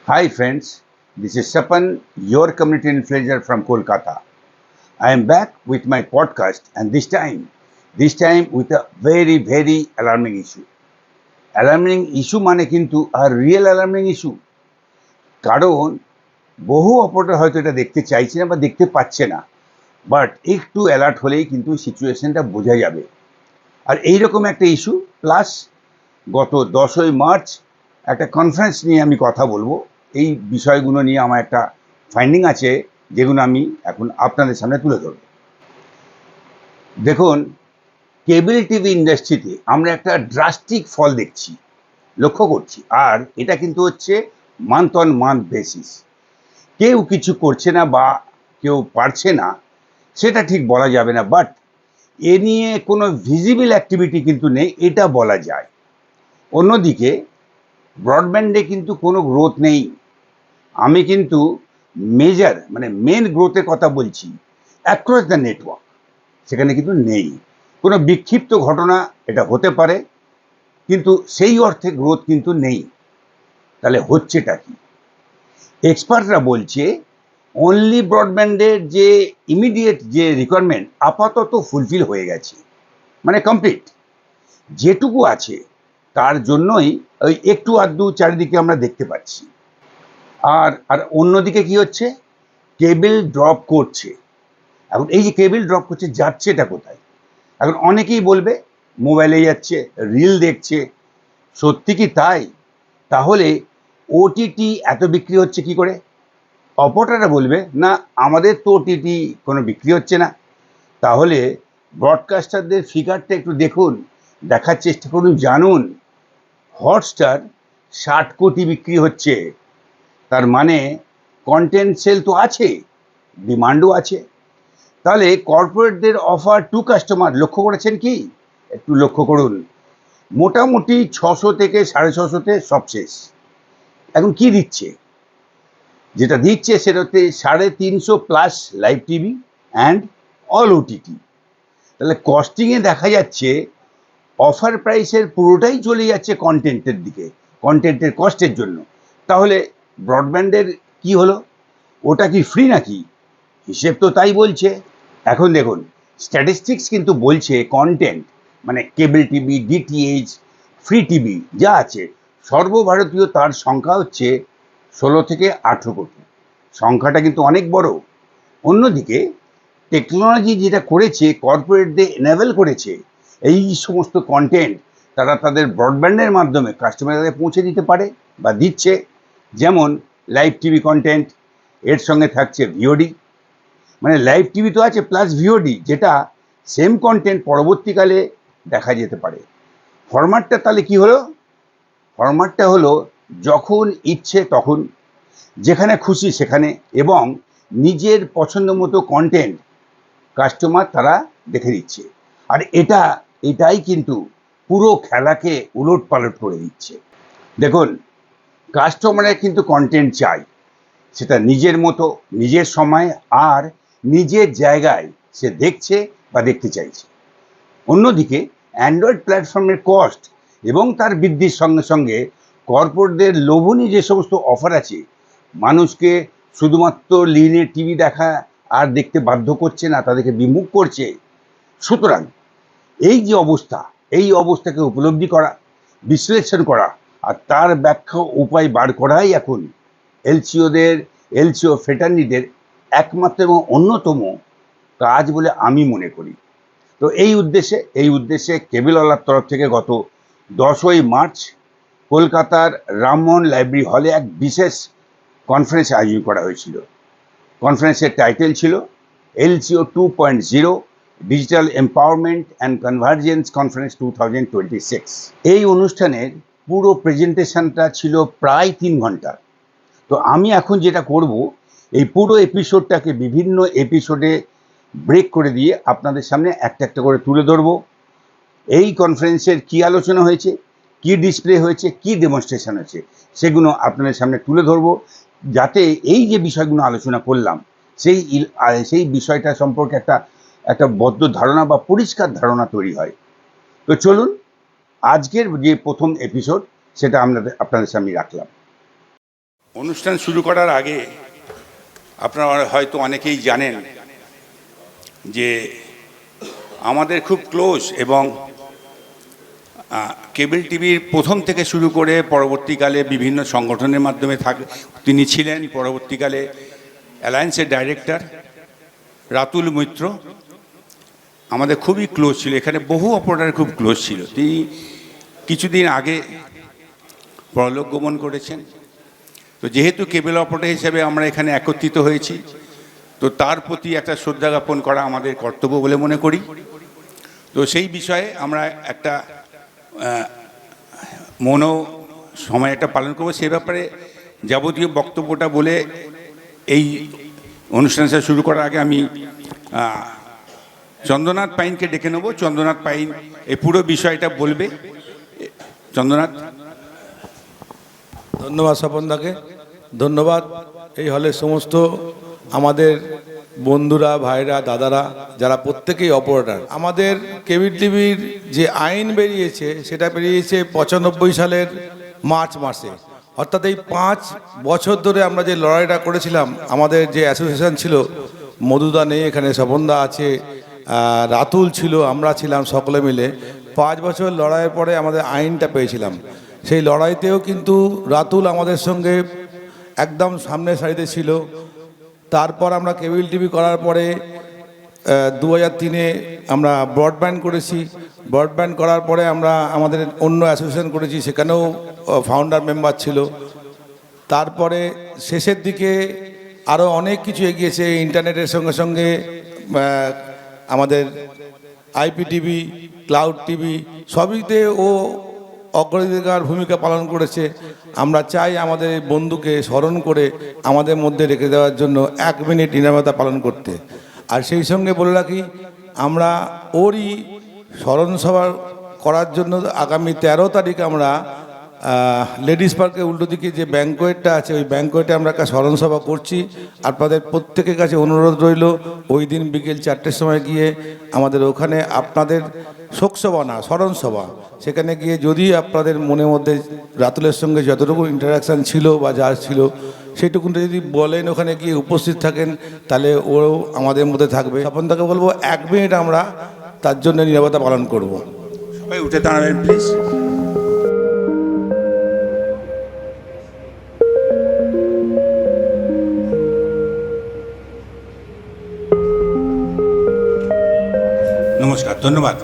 Hi friends, this is Sapan, your community influencer from Kolkata. I am back with my podcast and this time with a very alarming issue. Alarming issue মানে কিন্তু আর real alarming issue, কারণ বহু operator হয়তো এটা দেখতে চাইছে না বা দেখতে পাচ্ছে না, বাট একটু অ্যালার্ট হলেই কিন্তু সিচুয়েশনটা বোঝা যাবে। আর এইরকম একটা ইস্যু প্লাস গত 10ই মার্চ একটা কনফারেন্স নিয়ে আমি কথা বলবো। এই বিষয়গুলো নিয়ে আমার একটা ফাইন্ডিং আছে, যেগুলো আমি এখন আপনাদের সামনে তুলে ধরব। দেখুন, কেবল টিভি ইন্ডাস্ট্রিতে আমরা একটা ড্রাস্টিক ফল দেখছি, লক্ষ্য করছি। আর এটা কিন্তু হচ্ছে মান্থ অন মান্থ বেসিস। কেউ কিছু করছে না বা কেউ পারছে না সেটা ঠিক বলা যাবে না, বাট এ নিয়ে কোনো ভিজিবল অ্যাক্টিভিটি কিন্তু নেই, এটা বলা যায়। অন্যদিকে ব্রডব্যান্ডে কিন্তু কোনো গ্রোথ নেই। আমি কিন্তু মেন গ্রোথের কথা বলছি, অ্যাক্রস দ্য নেটওয়ার্ক সেখানে কিন্তু নেই। কোনো বিক্ষিপ্ত ঘটনা এটা হতে পারে, কিন্তু সেই অর্থে গ্রোথ কিন্তু নেই। তাহলে হচ্ছেটা কি? এক্সপার্টরা বলছে অনলি ব্রডব্যান্ডের যে ইমিডিয়েট যে রিকোয়ারমেন্ট আপাতত ফুলফিল হয়ে গেছে, মানে কমপ্লিট। যেটুকু আছে তার জন্যই ওই একটু আধটু চারিদিকে আমরা দেখতে পাচ্ছি। আর আর অন্যদিকে কি হচ্ছে? কেবল ড্রপ করছে। এখন এই যে কেবল ড্রপ করছে, যাচ্ছে এটা কোথায়? এখন অনেকেই বলবে মোবাইলে যাচ্ছে, রিল দেখছে। সত্যি কি তাই? তাহলে ওটিটি এত বিক্রি হচ্ছে কি করে? অপারেটররা বলবে না, আমাদের তো ওটিটি কোনো বিক্রি হচ্ছে না। তাহলে ব্রডকাস্টারদের ফিগারটা একটু দেখুন, দেখার চেষ্টা করুন, জানুন। হটস্টার 60 কোটি বিক্রি হচ্ছে, তার মানে কন্টেন্ট সেল তো আছে, ডিমান্ডও আছে। তাহলে কর্পোরেটদের অফার টু কাস্টমার লক্ষ্য করেছেন কি? একটু লক্ষ্য করুন। মোটামুটি 600 থেকে 650-তে সব শেষ। এখন কি দিচ্ছে? যেটা দিচ্ছে সেটা হচ্ছে 350 live TV and all OTT. তাহলে কস্টিংয়ে দেখা যাচ্ছে অফার প্রাইসের পুরোটাই চলে যাচ্ছে কন্টেন্টের দিকে, কন্টেন্টের কস্টের জন্য। তাহলে ব্রডব্যান্ডের কি হলো? ওটা কি ফ্রি নাকি? হিসেব তো তাই বলছে। এখন দেখুন, স্ট্যাটিস্টিক্স কিন্তু বলছে কন্টেন্ট মানে cable TV, DTH, free TV যা আছে সর্বভারতীয় তার সংখ্যা হচ্ছে 16 থেকে 18 কোটি। সংখ্যাটা কিন্তু অনেক বড়। অন্যদিকে টেকনোলজি যেটা করেছে, কর্পোরেটদের এনেবল করেছে এই সমস্ত কন্টেন্ট তারা তাদের ব্রডব্যান্ডের মাধ্যমে কাস্টমারদের পৌঁছে দিতে পারে বা দিচ্ছে। যেমন লাইভ টিভি কন্টেন্ট, এর সঙ্গে থাকছে ভিওডি, মানে লাইভ টিভি তো আছে প্লাস ভিওডি, যেটা সেম কন্টেন্ট পরবর্তীকালে দেখা যেতে পারে। ফরম্যাটটা তাহলে কি হলো? ফরম্যাটটা হলো যখন ইচ্ছে তখন, যেখানে খুশি সেখানে, এবং নিজের পছন্দ মতো কন্টেন্ট কাস্টমার তারা দেখে দিচ্ছে। আর এটাই কিন্তু পুরো খেলাকে উলট পালট করে দিচ্ছে। দেখুন, কাস্টমারের কিন্তু কন্টেন্ট চাই, সেটা নিজের মতো, নিজের সময় আর নিজের জায়গায় সে দেখছে বা দেখতে চাইছে। অন্যদিকে অ্যান্ড্রয়েড প্ল্যাটফর্মের কস্ট এবং তার বৃদ্ধির সঙ্গে সঙ্গে কর্পোরেটদের লোভনীয় যে সমস্ত অফার আছে, মানুষকে শুধুমাত্র লিনে টিভি দেখা আর দেখতে বাধ্য করছে না, তাদেরকে বিমুখ করছে। সুতরাং এই যে অবস্থা, এই অবস্থাকে উপলব্ধি করা, বিশ্লেষণ করা আর তার ব্যাখ্যা উপায় বার করাই এখন এলসিও ফ্রেটার্নিদের একমাত্র এবং অন্যতম কাজ বলে আমি মনে করি। তো এই উদ্দেশ্যে কেবলওয়ালার তরফ থেকে গত 10ই মার্চ কলকাতার রামমোহন লাইব্রেরি হলে এক বিশেষ কনফারেন্স আয়োজন করা হয়েছিল। কনফারেন্সের টাইটেল ছিল এলসিও 2.0 digital empowerment and convergence conference 2026। এই অনুষ্ঠানের পুরো প্রেজেন্টেশনটা ছিল প্রায় 3 ঘন্টা। তো আমি এখন যেটা করব, এই পুরো এপিসোডটাকে বিভিন্ন এপিসোডে ব্রেক করে দিয়ে আপনাদের সামনে একটা একটা করে তুলে ধরবো। এই কনফারেন্সের কি আলোচনা হয়েছে, কি ডিসপ্লে হয়েছে, কি ডেমনস্ট্রেশন হয়েছে, সেগুলো আপনাদের সামনে তুলে ধরবো, যাতে এই যে বিষয়গুলো আলোচনা করলাম সেই বিষয়টা সম্পর্কে একটা বদ্ধ ধারণা বা পরিষ্কার ধারণা তৈরি হয়। তো চলুন, আজকের যে প্রথম এপিসোড সেটা আপনাদের সামনে রাখলাম। অনুষ্ঠান শুরু করার আগে আপনারা হয়তো অনেকেই জানেন যে আমাদের খুব ক্লোজ এবং কেবল টিভির প্রথম থেকে শুরু করে পরবর্তীকালে বিভিন্ন সংগঠনের মাধ্যমে তিনি ছিলেন। পরবর্তীকালে অ্যালায়েন্সের ডাইরেক্টর রাতুল মৈত্র আমাদের খুবই ক্লোজ ছিল, এখানে বহু অপারেটর খুব ক্লোজ ছিল। তিনি কিছুদিন আগে পরলোক গমন করেছেন। তো যেহেতু কেবল অপারেটর হিসেবে আমরা এখানে একত্রিত হয়েছি, তো তার প্রতি একটা শ্রদ্ধা জ্ঞাপন করা আমাদের কর্তব্য বলে মনে করি। তো সেই বিষয়ে আমরা একটা সময় একটা পালন করবো। সে ব্যাপারে যাবতীয় বক্তব্যটা বলে এই অনুষ্ঠানটা শুরু করার আগে আমি চন্দ্রনাথ পাইনকে ডেকে নেব। চন্দ্রনাথ পাইন এই পুরো বিষয়টা বলবে। চন্দ্রনাথ। ধন্যবাদ স্বপনদাকে, ধন্যবাদ এই হলের সমস্ত আমাদের বন্ধুরা, ভাইরা, দাদারা যারা প্রত্যেকেই অপারেটর। আমাদের কেবল টিভির যে আইন বেরিয়েছে সেটা বেরিয়েছে 95 সালের মার্চ মাসে, অর্থাৎ এই 5 বছর ধরে আমরা যে লড়াইটা করেছিলাম। আমাদের যে অ্যাসোসিয়েশন ছিল, মধুদা নেই এখানে, স্বপনদা আছে, রাতুল ছিল, আমরা ছিলাম, সকলে মিলে 5 বছর লড়াইয়ের পরে আমাদের আইনটা পেয়েছিলাম। সেই লড়াইতেও কিন্তু রাতুল আমাদের সঙ্গে একদম সামনের সারিতে ছিল। তারপর আমরা কেবল টিভি করার পরে 2003-এ আমরা ব্রডব্যান্ড করেছি। ব্রডব্যান্ড করার পরে আমরা আমাদের অন্য অ্যাসোসিয়েশন করেছি, সেখানেও ফাউন্ডার মেম্বার ছিল। তারপরে শেষের দিকে আরও অনেক কিছু এগিয়েছে। ইন্টারনেটের সঙ্গে সঙ্গে আমাদের IPTV, ক্লাউড টিভি সবইতে ও অগ্রাধিকার ভূমিকা পালন করেছে। আমরা চাই আমাদের এই বন্ধুকে স্মরণ করে আমাদের মধ্যে রেখে দেওয়ার জন্য 1 মিনিট নিরবতা পালন করতে। আর সেই সঙ্গে বলে রাখি, আমরা ওরই স্মরণ সভা করার জন্য আগামী 13 তারিখ আমরা লেডিস পার্কে উল্টো দিকে যে ব্যাঙ্কোয়েটটা আছে, ওই ব্যাঙ্কোয়েটে আমরা একটা স্মরণ সভা করছি। আপনাদের প্রত্যেকের কাছে অনুরোধ রইল, ওই দিন বিকেল 4টের সময় গিয়ে আমাদের ওখানে আপনাদের শোকসভা না, স্মরণ সভা, সেখানে গিয়ে যদি আপনাদের মনের মধ্যে রাতুলের সঙ্গে যতটুকু ইন্টারাকশান ছিল বা যা ছিল সেইটুকুনটা যদি বলেন, ওখানে গিয়ে উপস্থিত থাকেন, তাহলে ওও আমাদের মধ্যে থাকবে। স্বপনদাকে বলবো 1 মিনিট আমরা তার জন্য নীরবতা পালন করব। সবাই উঠে দাঁড়াবেন প্লিজ। নমস্কার, ধন্যবাদ,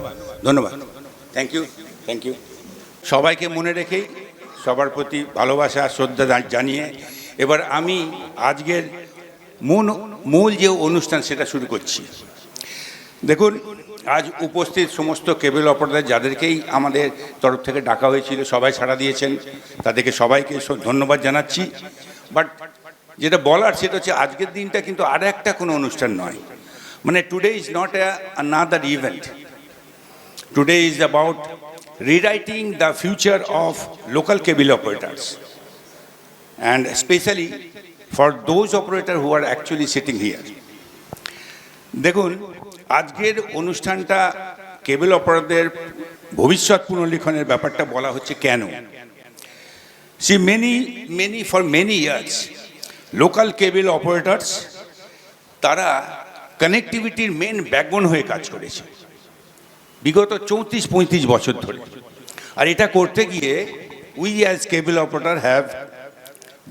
ধন্যবাদ, থ্যাংক ইউ, থ্যাংক ইউ। সবাইকে মনে রেখেই সবার প্রতি ভালোবাসা শ্রদ্ধা জানিয়ে এবার আমি আজকের মূল যে অনুষ্ঠান সেটা শুরু করছি। দেখুন, আজ উপস্থিত সমস্ত কেবল অপারেটর যাদেরকেই আমাদের তরফ থেকে ডাকা হয়েছিল, সবাই সাড়া দিয়েছেন, তাদেরকে সবাইকে ধন্যবাদ জানাচ্ছি। বাট যেটা বলার সেটা হচ্ছে আজকের দিনটা কিন্তু আর একটা কোনো অনুষ্ঠান নয়। মানে today is not another event. Today is about rewriting the future of local cable operators, and especially for those operators who are actually sitting here. দেখুন, আজকের অনুষ্ঠানটা কেবল অপারেটরদের ভবিষ্যৎ পুনর্লিখনের ব্যাপারটা বলা হচ্ছে কেন। See, for many years local cable operators তারা কানেক্টিভিটির মেন ব্যাকবোন হয়ে কাজ করেছে বিগত 34-35 বছর ধরে। আর এটা করতে গিয়ে we as cable operator have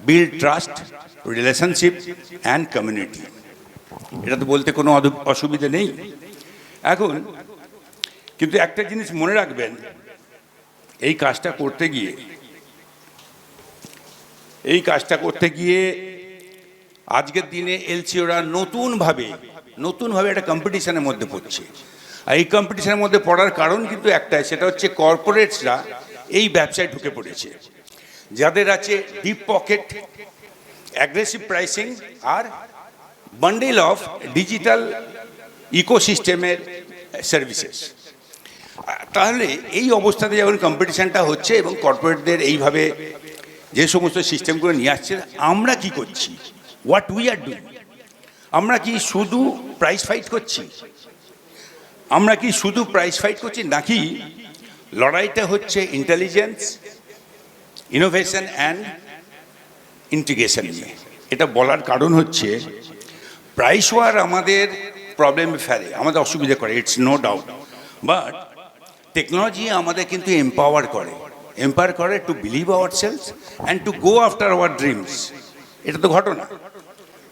build trust, relationship and community. এটা তো বলতে কোনো অসুবিধা নেই। এখন কিন্তু একটা জিনিস মনে রাখবেন, এই কাজটা করতে গিয়ে আজকের দিনে এলসিওরা নতুনভাবে একটা কম্পিটিশনের মধ্যে পড়ছে। আর এই কম্পিটিশনের মধ্যে পড়ার কারণ কিন্তু একটাই, সেটা হচ্ছে কর্পোরেটসরা এই ব্যবসায় ঢুকে পড়েছে, যাদের আছে ডিপ পকেট, অ্যাগ্রেসিভ প্রাইসিং আর বান্ডেল অফ ডিজিটাল ইকোসিস্টেমের সার্ভিসেস। তাহলে এই অবস্থাতে যখন কম্পিটিশনটা হচ্ছে এবং কর্পোরেটদের এইভাবে যে সমস্ত সিস্টেমগুলো নিয়ে আসছে, আমরা কি করছি? What we are doing? আমরা কি শুধু প্রাইস ফাইট করছি? নাকি লড়াইটা হচ্ছে ইন্টেলিজেন্স, ইনোভেশন অ্যান্ড ইন্টিগ্রেশন নিয়ে। এটা বলার কারণ হচ্ছে প্রাইস ওয়ার আমাদের প্রবলেমে ফেলে, আমাদের অসুবিধা করে, it's no doubt, but technology আমাদের কিন্তু এম্পাওয়ার করে to believe ourselves and to go after our dreams. এটা তো ঘটনা।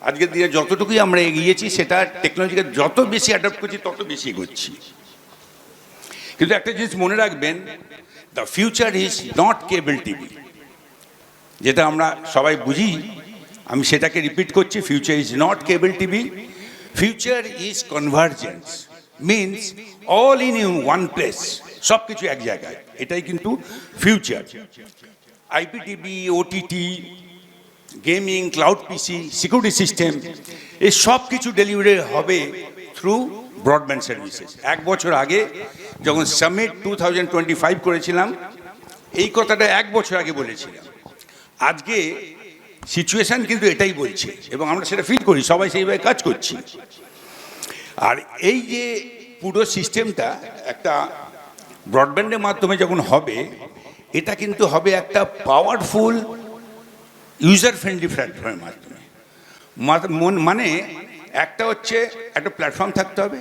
আজকের দিনে যতটুকুই আমরা এগিয়েছি সেটা টেকনোলজিকে যত বেশি অ্যাডাপ্ট করছি তত বেশি এগোচ্ছি। কিন্তু একটা জিনিস মনে রাখবেন, the future is not cable TV. যেটা আমরা সবাই বুঝি, আমি সেটাকে রিপিট করছি, future is not cable TV, future is convergence, means all in one place, সব কিছু এক জায়গায়, এটাই কিন্তু future. IPTV, OTT, gaming, cloud PC, security system, এই সব কিছু ডেলিভারি হবে থ্রু ব্রডব্যান্ড সার্ভিসেস। 1 বছর আগে যখন সামিট 2025 করেছিলাম, এই কথাটা 1 বছর আগে বলেছিলাম। আজকে সিচুয়েশন কিন্তু এটাই বলছে এবং আমরা সেটা ফিল করি, সবাই সেইভাবে কাজ করছি। আর এই যে পুরো সিস্টেমটা একটা ব্রডব্যান্ডের মাধ্যমে যখন হবে, এটা কিন্তু হবে একটা পাওয়ারফুল ইউজার ফ্রেন্ডলি প্ল্যাটফর্মের মাধ্যমে। মানে একটা হচ্ছে একটা প্ল্যাটফর্ম থাকতে হবে,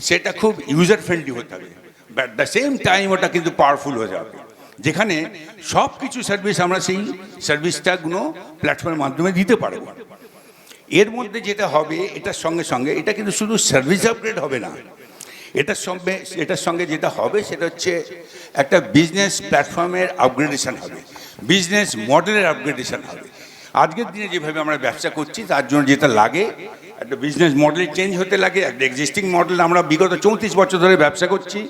সেটা খুব ইউজার ফ্রেন্ডলি হতে হবে, বাট দ্য সেম টাইম ওটা কিন্তু পাওয়ারফুল হয়ে যাবে, যেখানে সব কিছু সার্ভিস আমরা সেই সার্ভিসটাগুলো প্ল্যাটফর্মের মাধ্যমে দিতে পারবো। এর মধ্যে যেটা হবে, এটার সঙ্গে সঙ্গে এটা কিন্তু শুধু সার্ভিস আপগ্রেড হবে না, এটার সঙ্গে যেটা হবে সেটা হচ্ছে একটা বিজনেস প্ল্যাটফর্মের আপগ্রেডেশন হবে, বিজনেস মডেলের আপগ্রেডেশন হবে। আজকের দিনে যেভাবে আমরা ব্যবসা করছি তার জন্য যেটা লাগে, একটা বিজনেস মডেল চেঞ্জ হতে লাগে। একটা এক্সিস্টিং মডেল আমরা বিগত 34 বছর ধরে ব্যবসা করছি,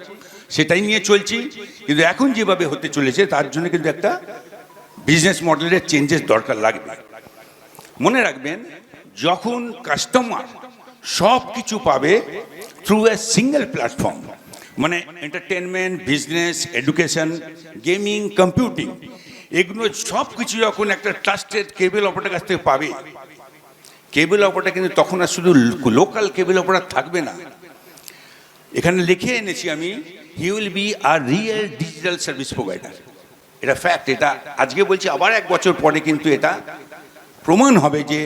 সেটাই নিয়ে চলছি, কিন্তু এখন যেভাবে হতে চলেছে তার জন্য কিন্তু একটা বিজনেস মডেলের চেঞ্জেস দরকার লাগবে। মনে রাখবেন, যখন কাস্টমার সব কিছু পাবে থ্রু এ সিঙ্গেল প্ল্যাটফর্ম, মানে entertainment, business, education, gaming, computing, এগুলো সব কিছু যখন একটা ট্রাস্টেড কেবল অপারেটর কাছ থেকে পাবে, কেবল অপারেটর কিন্তু তখন আর শুধু লোকাল কেবল অপারেটর থাকবে না। এখানে লিখে এনেছি আমি, he will be a real digital service provider. এটা ফ্যাক্ট, এটা আজকে বলছি, আবার 1 বছর পরে কিন্তু এটা প্রমাণ হবে যে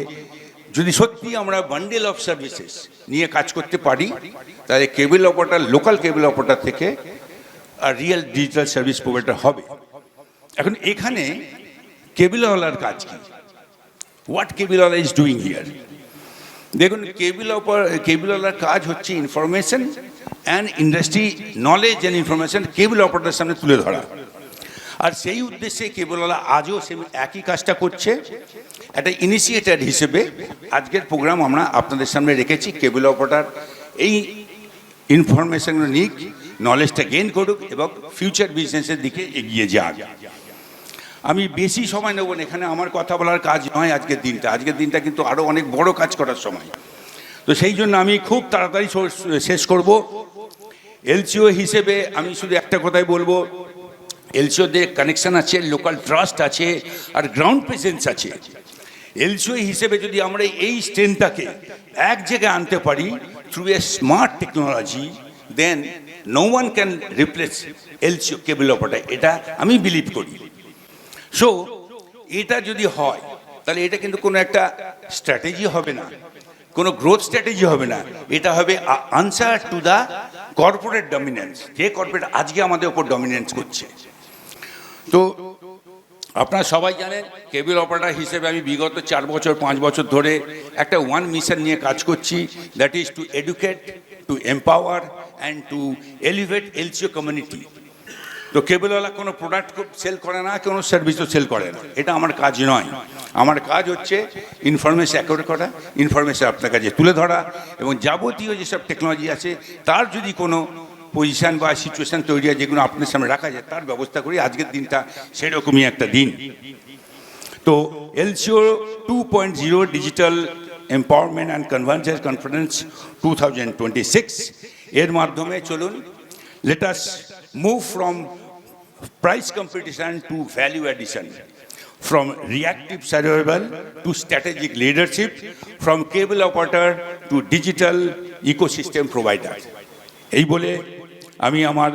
যদি সত্যি আমরা বান্ডেল অফ সার্ভিসেস নিয়ে কাজ করতে পারি, তাহলে cable operator, local cable operator থেকে আর রিয়েল ডিজিটাল সার্ভিস প্রোভাইডার হবে। এখন এখানে কেবলওয়ালার কাজ কি? হোয়াট কেবলওয়ালা ইজ ডুইং হিয়ার? দেখুন, কেবলওয়ালার কাজ হচ্ছে information and industry knowledge and information cable অপারেটরের সামনে তুলে ধরা। আর সেই উদ্দেশ্যে কেবলওয়ালা আজও সে একই কাজটা করছে। একটা ইনিশিয়েটার হিসেবে আজকের প্রোগ্রাম আমরা আপনাদের সামনে রেখেছি। কেবল অপারেটর এই ইনফরমেশন নিক, নলেজটা গেইন করুক এবং ফিউচার বিজনেসের দিকে এগিয়ে যাক। আমি বেশি সময় নেব না, এখানে আমার কথা বলার কাজ নয় আজকের দিনটা কিন্তু আরও অনেক বড় কাজ করার সময়। তো সেই জন্য আমি খুব তাড়াতাড়ি শেষ করব। এলসিও হিসেবে আমি শুধু একটা কথাই বলবো, এলসিওতে কানেকশন আছে, লোকাল ট্রাস্ট আছে, আর গ্রাউন্ড প্রেজেন্স আছে। এলসিও হিসেবে যদি আমরা এই স্ট্রেংথটাকে এক জায়গায় আনতে পারি through a smart technology, then no one can replace LCO cable operator, এটা আমি বিলিভ করি। সো এটা যদি হয় তাহলে এটা কিন্তু কোনো একটা স্ট্র্যাটেজি হবে না, কোনো গ্রোথ স্ট্র্যাটেজি হবে না, এটা হবে answer to the corporate dominance, যে কর্পোরেট আজকে আমাদের ওপর ডমিনেন্স করছে। তো আপনারা সবাই জানেন, কেবল অপারেটর হিসেবে আমি বিগত 4 বছর 5 বছর ধরে একটা ওয়ান মিশন নিয়ে কাজ করছি, that is to educate, to empower and to elevate LCO community. তো কেবলওয়ালা কোনো প্রোডাক্ট সেল করে না, কোনো সার্ভিসও সেল করে না, এটা আমার কাজ নয়। আমার কাজ হচ্ছে ইনফরমেশন অ্যাকোয়ার করা, ইনফরমেশন আপনার কাছে তুলে ধরা, এবং যাবতীয় যেসব টেকনোলজি আছে তার যদি কোনো পজিশন বা সিচুয়েশন তৈরি হয় যেগুলো আপনার সামনে রাখা যায়, তার ব্যবস্থা করি। আজকের দিনটা সেরকমই একটা দিন। তো LCO 2.0 digital empowerment and convergence conference 2026, এর মাধ্যমে চলুন, let us move from price competition to value addition, from reactive survival to strategic leadership, from cable operator to digital ecosystem provider. এই বলে আমি আমার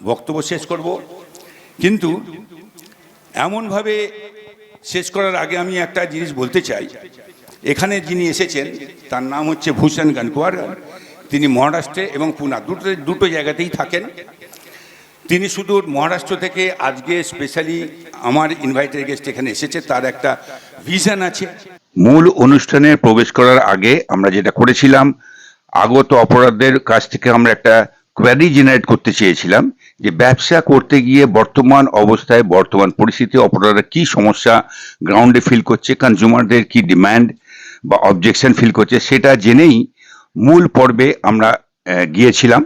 বক্তব্য শেষ করব। কিন্তু এমনভাবে শেষ করার আগে আমি একটা জিনিস বলতে চাই। এখানে যিনি এসেছেন তার নাম হচ্ছে ভূষণ গানকুয়ার। তিনি মহারাষ্ট্রে এবং পুনা দুটো জায়গাতেই থাকেন। তিনি শুধু মহারাষ্ট্র থেকে আজকে স্পেশালি আমার ইনভাইটেড গেস্ট এখানে এসেছে, তার একটা ভিশন আছে। মূল অনুষ্ঠানে প্রবেশ করার আগে আমরা যেটা করেছিলাম, আগত অপরাধীদের কাছ থেকে আমরা একটা কোয়ারি জেনারেট করতে চেয়েছিলাম যে ব্যবসা করতে গিয়ে বর্তমান অবস্থায়, বর্তমান পরিস্থিতি অপরাধীরা কি সমস্যা গ্রাউন্ডে ফিল করছে, কনজিউমারদের কি ডিমান্ড বা অবজেকশন ফিল করছে, সেটা জেনেই মূল পর্বে আমরা গিয়েছিলাম।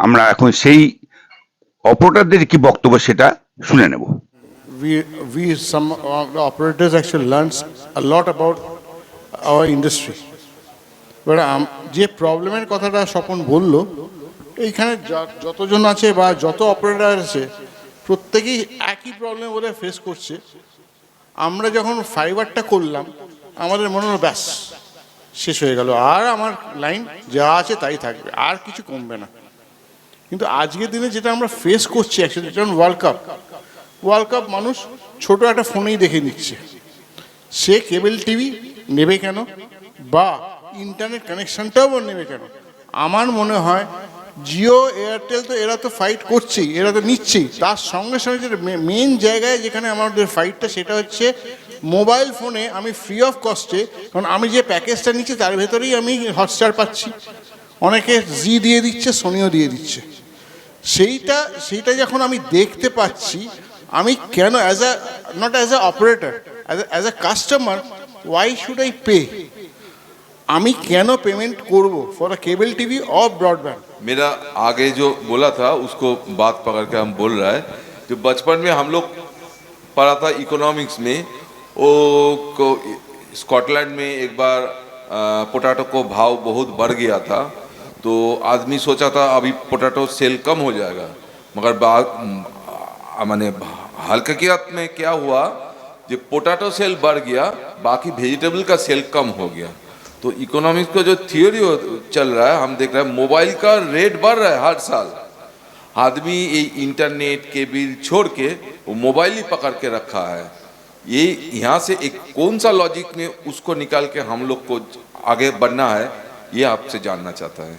আমরা এখন সেই অপারেটরদের কি বক্তব্য সেটা শুনে নেব। we some of the operators actually learns a lot about our industry. But যে প্রবলেমের কথাটা স্বপন বললো, এইখানে যতজন আছে বা যত অপারেটর আছে প্রত্যেকেই একই প্রবলেম বলে ফেস করছে। আমরা যখন ফাইবারটা করলাম আমাদের মনে হলো ব্যাস শেষ হয়ে গেল, আর আমার লাইন যা আছে তাই থাকবে, আর কিছু কমবে না। কিন্তু আজকের দিনে যেটা আমরা ফেস করছি অ্যাকচুয়ালি, যেমন ওয়ার্ল্ড কাপ মানুষ ছোট একটা ফোনেই দেখে নিচ্ছে। সে কেবল টিভি নেবে কেন বা ইন্টারনেট কানেকশনটাও নেবে কেন? আমার মনে হয় জিও এয়ারটেল তো এরা তো ফাইট করছেই, এরা তো নিচ্ছেই, তার সঙ্গে সঙ্গে যে মেন জায়গায় যেখানে আমাদের ফাইটটা সেটা হচ্ছে মোবাইল ফোনে আমি ফ্রি অফ কস্টে, কারণ আমি যে প্যাকেজটা নিচ্ছি তার ভেতরেই আমি হটস্টার পাচ্ছি, অনেকে জি দিয়ে দিচ্ছে, সোনিও দিয়ে দিচ্ছে। সেইটা যখন আমি দেখতে পাচ্ছি, আমি কেন not as a operator, as a customer, why should I pay? আমি কেন পেমেন্ট করব ফর আ केबल टीवी और ब्रॉडबैंड? मेरा आगे जो बोला था उसको बात पकड़ के हम बोल रहा है। जो बचपन में हम लोग पढ़ा था इकोनॉमिक्स में, वो स्कॉटलैंड में एक बार पोटैटो को भाव बहुत बढ़ गया था, तो आदमी सोचा था अभी पोटैटो सेल कम हो जाएगा, मगर माने हकीकत में क्या हुआ, जब पोटैटो सेल बढ़ गया बाकी वेजिटेबल का सेल कम हो गया। तो इकोनॉमिक्स का जो थियोरी चल रहा है, हम देख रहे हैं मोबाइल का रेट बढ़ रहा है हर साल। आदमी ये इंटरनेट के बिल छोड़ के वो मोबाइल ही पकड़ के रखा है। ये यहाँ से एक कौन सा लॉजिक में उसको निकाल के हम लोग को आगे बढ़ना है, ये आपसे जानना चाहता है।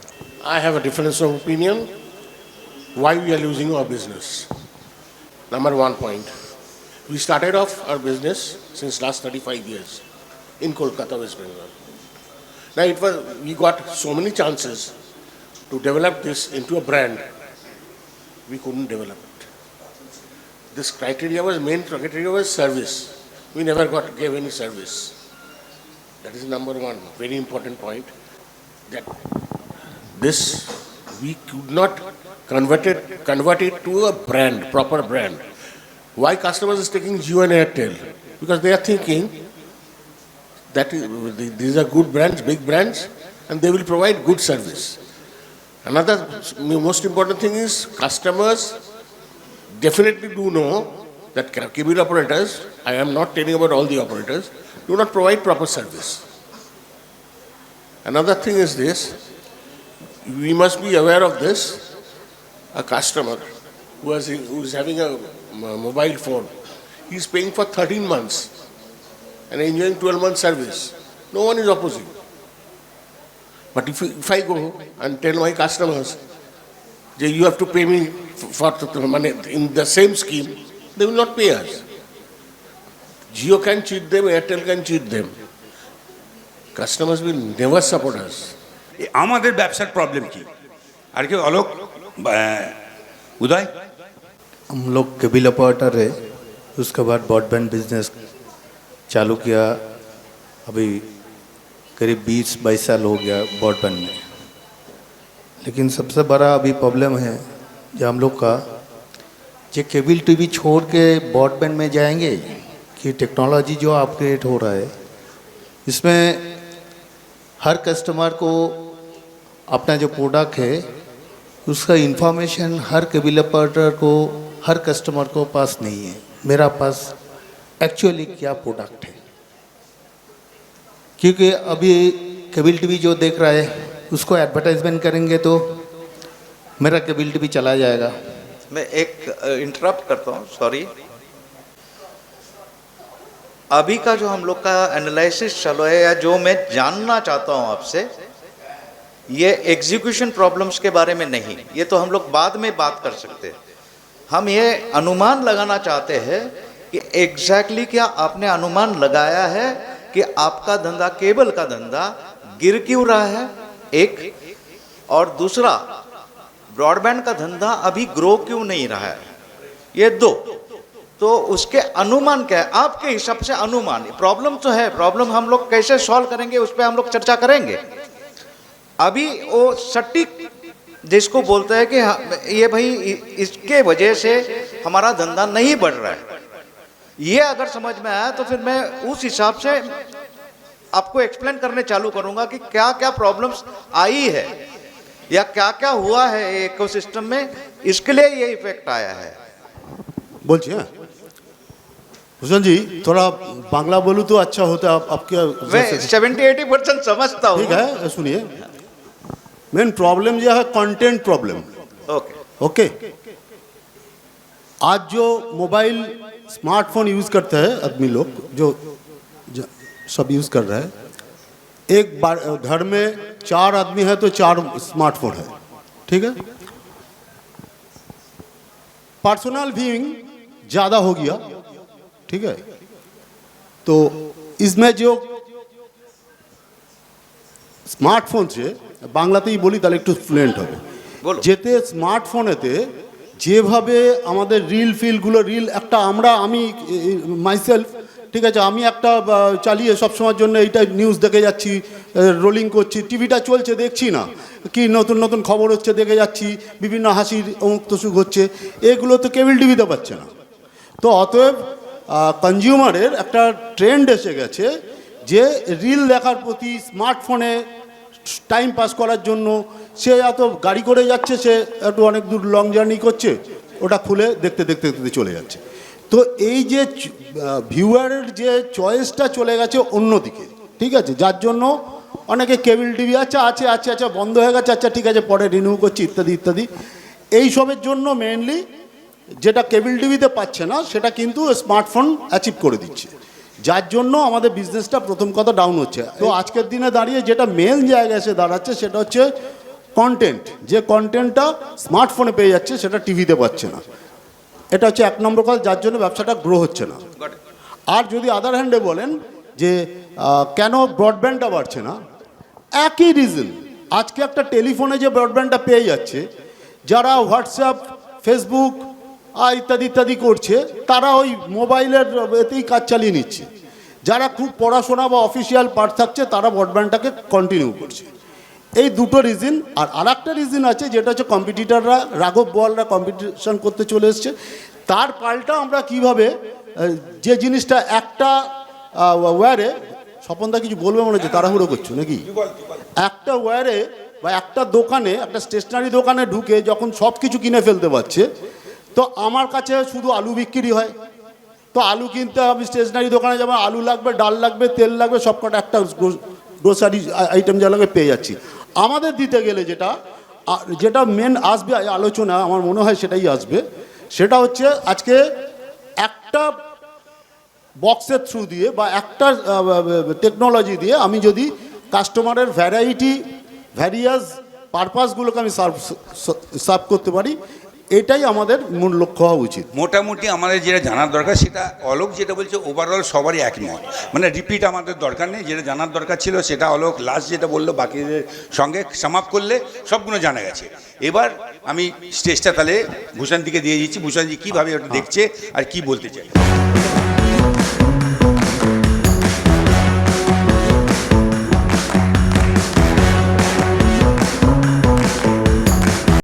I have a difference of opinion. Why we are losing our business? Number one point, we started off our business since last 35 years in Kolkata, West Bengal. Now we got so many chances to develop this into a brand. We couldn't develop it. This main criteria was service. We never gave any service. That is number one, very important point. That this we could not convert it to a brand, proper brand. Why customers is taking Jio and Airtel? Because they are thinking that these are good brands, big brands, and they will provide good service. Another most important thing is customers definitely do know that cable operators, I am not telling about all the operators, do not provide proper service. Another thing is this, we must be aware of this. A customer who is having a mobile phone, he is paying for 13 months and enjoying 12 months service. No one is opposing. But if I go and tell my customers, you have to pay me for money in the same scheme, they will not pay us. Jio can cheat them, Airtel can cheat them. Customers will never support us. আমাদের ব্যবসার problem কি? আর কি অলোক, उदय? हम लोग cable operator है, उसके बाद broadband business चालू किया। अभी करीब 20-22 साल हो गया ब्रॉडबैंड में। लेकिन सबसे बड़ा अभी प्रॉब्लम है जो हम लोग का, जो केबल टीवी छोड़ के ब्रॉडबैंड में जाएंगे कि टेक्नोलॉजी जो अपग्रेड हो रहा है, इसमें हर कस्टमर को अपना जो प्रोडक्ट है उसका इंफॉर्मेशन हर केबल ऑपरेटर को, हर कस्टमर को पास नहीं है। मेरा पास एक्चुअली क्या प्रोडक्ट है, क्योंकि अभी केबल टीवी जो देख रहा है उसको एडवर्टाइजमेंट करेंगे तो मेरा केबल टीवी चला जाएगा। मैं एक इंटरप्ट करता हूँ, सॉरी। अभी का जो हम लोग का एनालिसिस चलो है या जो मैं जानना चाहता हूँ आपसे, ये एग्जीक्यूशन प्रॉब्लम्स के बारे में नहीं, ये तो हम लोग बाद में बात कर सकते हैं। हम ये अनुमान लगाना चाहते हैं कि एग्जैक्टली क्या आपने अनुमान लगाया है कि आपका धंधा, केबल का धंधा गिर क्यों रहा है, एक, और दूसरा ब्रॉडबैंड का धंधा अभी ग्रो क्यों नहीं रहा है, ये दो। तो उसके अनुमान क्या है आपके हिसाब से? अनुमान, प्रॉब्लम तो है, प्रॉब्लम हम लोग कैसे सॉल्व करेंगे उस पर हम लोग चर्चा करेंगे। अभी वो सटीक जिसको बोलते हैं कि ये भाई इसके वजह से हमारा धंधा नहीं बढ़ रहा है, ये अगर समझ में आया तो फिर मैं उस हिसाब से आपको एक्सप्लेन करने चालू करूंगा कि क्या क्या प्रॉब्लम्स आई है या क्या क्या हुआ है इकोसिस्टम में, इसके लिए ये इफेक्ट आया है। বলছি হ্যাঁ भूषण जी, थोड़ा बांग्ला बोलूँ तो अच्छा होता। आपके मैं 70-80% समझता हूँ। ठीक है, सुनिए। मेन प्रॉब्लम यह है कंटेंट प्रॉब्लम। ओके ओके, आज जो मोबाइल स्मार्टफोन यूज़ करते हैं आदमी लोग, जो सब यूज़ कर रहे हैं, एक बार घर में 4 आदमी है तो 4 स्मार्टफोन है। ठीक है, पर्सनल व्यूइंग ज़्यादा हो गया। ठीक है, तो इसमें जो স্মার্টফোন সে বাংলাতেই বলি তাহলে একটু ফ্লুয়েন্ট হবে। যেতে স্মার্টফোনেতে যেভাবে আমাদের রিল একটা আমি মাইসেলফ, ঠিক আছে, আমি একটা চালিয়ে সবসময়ের জন্য এইটা নিউজ দেখে যাচ্ছি, রোলিং করছি, টিভিটা চলছে দেখছি না, কি নতুন নতুন খবর হচ্ছে দেখে যাচ্ছি, বিভিন্ন হাসির অমুক তসুক হচ্ছে, এগুলো তো কেবল টিভিতে পাচ্ছে না। তো অতএব কনজিউমারের একটা ট্রেন্ড এসে গেছে যে রিল দেখার প্রতি, স্মার্টফোনে টাইম পাস করার জন্য সে এত গাড়ি করে যাচ্ছে, সে একটু অনেক দূর লং জার্নি করছে, ওটা খুলে দেখতে দেখতে দেখতে চলে যাচ্ছে। তো এই যে ভিউয়ারের যে চয়েসটা চলে গেছে অন্যদিকে, ঠিক আছে, যার জন্য অনেকে কেবল টিভি আচ্ছা বন্ধ হয়ে গেছে, আচ্ছা ঠিক আছে পরে রিনিউ করছি, ইত্যাদি ইত্যাদি। এইসবের জন্য মেনলি যেটা কেবল টিভিতে পাচ্ছে না সেটা কিন্তু স্মার্টফোন অ্যাচিভ করে দিচ্ছে, যার জন্য আমাদের বিজনেসটা প্রথম কথা ডাউন হচ্ছে। তো আজকের দিনে দাঁড়িয়ে যেটা মেন জায়গায় এসে দাঁড়াচ্ছে সেটা হচ্ছে কন্টেন্ট, যে কন্টেন্টটা স্মার্টফোনে পেয়ে যাচ্ছে সেটা টিভিতে পাচ্ছে না। এটা হচ্ছে 1 নম্বর কথা, যার জন্য ব্যবসাটা গ্রো হচ্ছে না। আর যদি আদার হ্যান্ডে বলেন যে কেন ব্রডব্যান্ডটা বাড়ছে না, একই রিজন। আজকে একটা টেলিফোনে যে ব্রডব্যান্ডটা পেয়ে যাচ্ছে, যারা হোয়াটসঅ্যাপ, ফেসবুক ইত্যাদি ইত্যাদি করছে, তারা ওই মোবাইলের এতেই কাজ চালিয়ে নিচ্ছে। যারা খুব পড়াশোনা বা অফিসিয়াল পার্ট থাকছে তারা ব্রডব্যান্ডটাকে কন্টিনিউ করছে। এই দুটো রিজন। আর একটা রিজন আছে যেটা হচ্ছে কম্পিটিটাররা, রাঘব বোয়ালরা কম্পিটিশন করতে চলে এসছে। তার পাল্টা আমরা কিভাবে যে জিনিসটা একটা ওয়্যারে, স্বপনদা কিছু বলবে মনে হচ্ছে, তাড়াহুড়ো করছো নাকি? একটা ওয়্যারে বা একটা দোকানে, একটা স্টেশনারি দোকানে ঢুকে যখন সব কিছু কিনে ফেলতে পারছে, তো আমার কাছে শুধু আলু বিক্রি হয়, তো আলু কিনতে আমি স্টেশনারি দোকানে যেমন আলু লাগবে, ডাল লাগবে, তেল লাগবে, সব কটা একটা গ্রোসারি আইটেম যা লাগবে পেয়ে যাচ্ছি। আমাদের দিতে গেলে যেটা মেন আসবে আলোচনা, আমার মনে হয় সেটাই আসবে, সেটা হচ্ছে আজকে একটা বক্সের থ্রু দিয়ে বা একটা টেকনোলজি দিয়ে আমি যদি কাস্টমারের ভ্যারিয়াস পারপাসগুলোকে আমি সার্ভ করতে পারি, এটাই আমাদের মূল লক্ষ্য হওয়া উচিত। মোটামুটি আমাদের যেটা জানার দরকার, সেটা অলোক যেটা বলছে ওভারঅল সবারই একমত, মানে রিপিট আমাদের দরকার নেই। যেটা জানার দরকার ছিল সেটা অলোক লাস্ট যেটা বললো, বাকিদের সঙ্গে সামাপ করলে সবগুলো জানা গেছে। এবার আমি স্টেজটা তাহলে ভূষণদিকে দিয়ে দিচ্ছি। ভূষণজি কীভাবে ওটা দেখছে আর কি বলতে চাই।